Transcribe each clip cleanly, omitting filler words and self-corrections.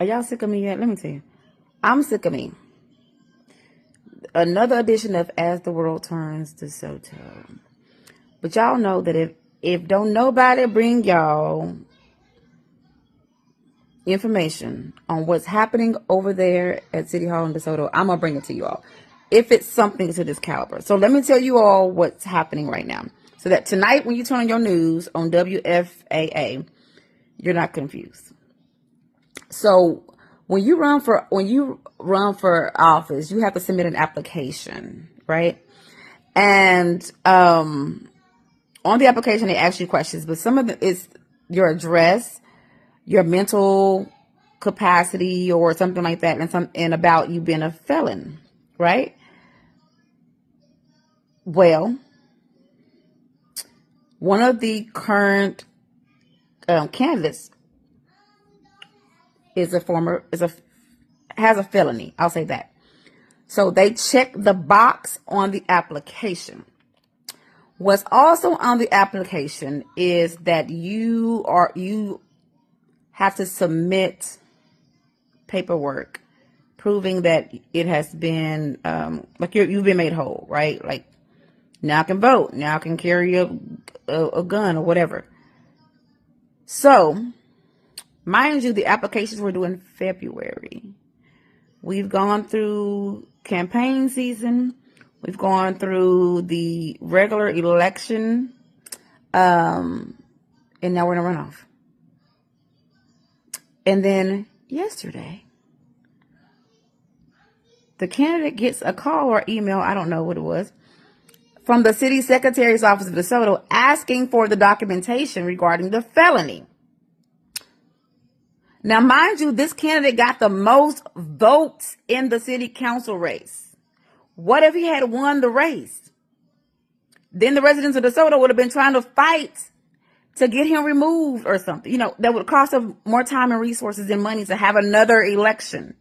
Are y'all sick of me yet? Let me tell you. I'm sick of me. Another edition of As the World Turns DeSoto. But y'all know that if don't nobody bring y'all information on what's happening over there at City Hall in DeSoto, I'm going to bring it to you all. If it's something to this caliber. So let me tell you all what's happening right now. So that tonight when you turn on your news on WFAA, you're not confused. So when you run for office, you have to submit an application, right? And on the application, they ask you questions, but some of it is your address, your mental capacity, or something like that, and about you being a felon, right? Well, one of the current candidates has a felony. I'll say that. So they check the box on the application. What's also on the application is that you have to submit paperwork proving that it has been like you've been made whole, right? Like now I can vote, now I can carry a gun or whatever. So, mind you, the applications were due in February. We've gone through campaign season. We've gone through the regular election. And now we're in a runoff. And then yesterday, the candidate gets a call or email, I don't know what it was, from the city secretary's office of DeSoto asking for the documentation regarding the felony. Now, mind you, this candidate got the most votes in the city council race. What if he had won the race? Then the residents of DeSoto would have been trying to fight to get him removed or something. You know, that would cost them more time and resources and money to have another election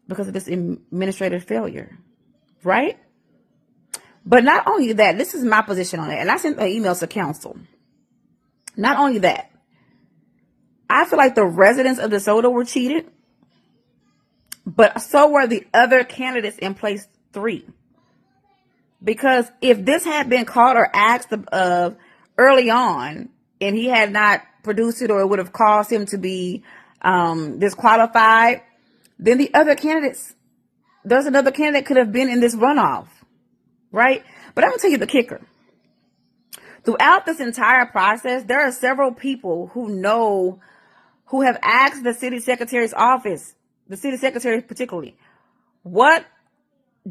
because of this administrative failure, right? But not only that, this is my position on it, and I sent an email to council. Not only that, I feel like the residents of DeSoto were cheated, but so were the other candidates in place 3. Because if this had been called or asked of early on, and he had not produced it, or it would have caused him to be disqualified, then there's another candidate could have been in this runoff. Right? But I'm going to tell you the kicker. Throughout this entire process, there are several people who have asked the city secretary's office, the city secretary particularly, what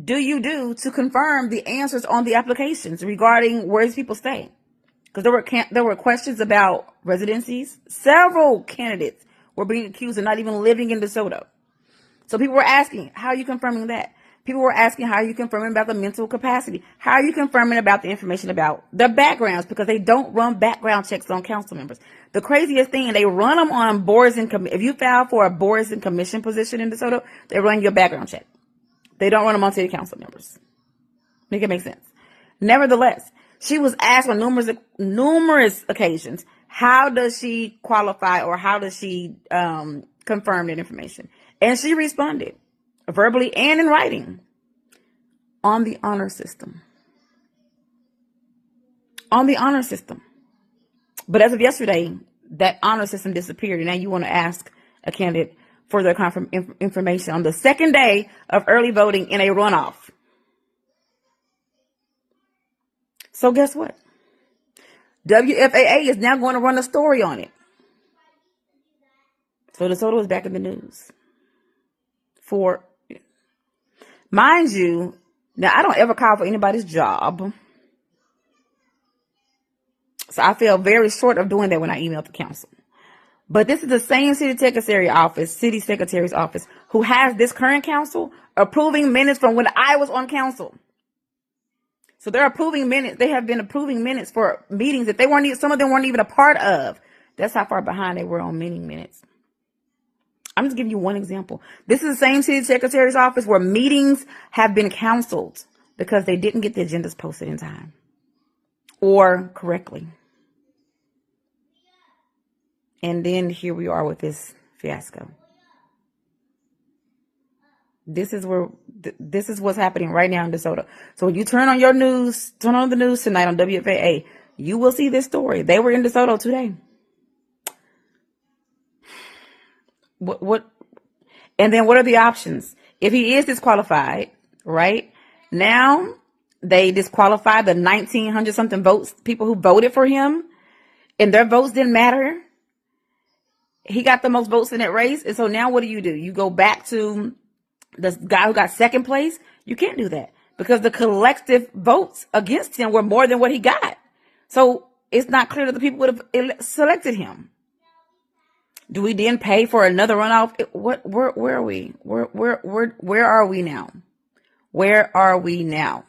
do you do to confirm the answers on the applications regarding where these people stay? Because there were questions about residencies. Several candidates were being accused of not even living in DeSoto. So people were asking, how are you confirming that? People were asking, how are you confirming about the mental capacity? How are you confirming about the information about their backgrounds? Because they don't run background checks on council members. The craziest thing, they run them on boards and if you file for a boards and commission position in DeSoto, they run your background check. They don't run them on city council members. Make it make sense. Nevertheless, she was asked on numerous occasions, how does she qualify or how does she confirm that information? And she responded, verbally and in writing, on the honor system. On the honor system. But as of yesterday, that honor system disappeared. And now you want to ask a candidate for their information on the second day of early voting in a runoff. So guess what? WFAA is now going to run a story on it. So DeSoto is back in the news. For, mind you, now I don't ever call for anybody's job. So I feel very short of doing that when I email the council. But this is the same city secretary's office, who has this current council approving minutes from when I was on council. So they're approving minutes. They have been approving minutes for meetings that some of them weren't even a part of. That's how far behind they were on meeting minutes. I'm just giving you one example. This is the same city secretary's office where meetings have been canceled because they didn't get the agendas posted in time or correctly. And then here we are with this fiasco. This is what's happening right now in DeSoto. So when you turn on the news tonight on WFAA, you will see this story. They were in DeSoto today. What? And then what are the options? If he is disqualified, right? Now they disqualify the 1,900 something votes, people who voted for him, and their votes didn't matter. He got the most votes in that race. And so now what do? You go back to the guy who got second place. You can't do that because the collective votes against him were more than what he got. So it's not clear that the people would have selected him. Do we then pay for another runoff? Where are we? Where are we now? Where are we now?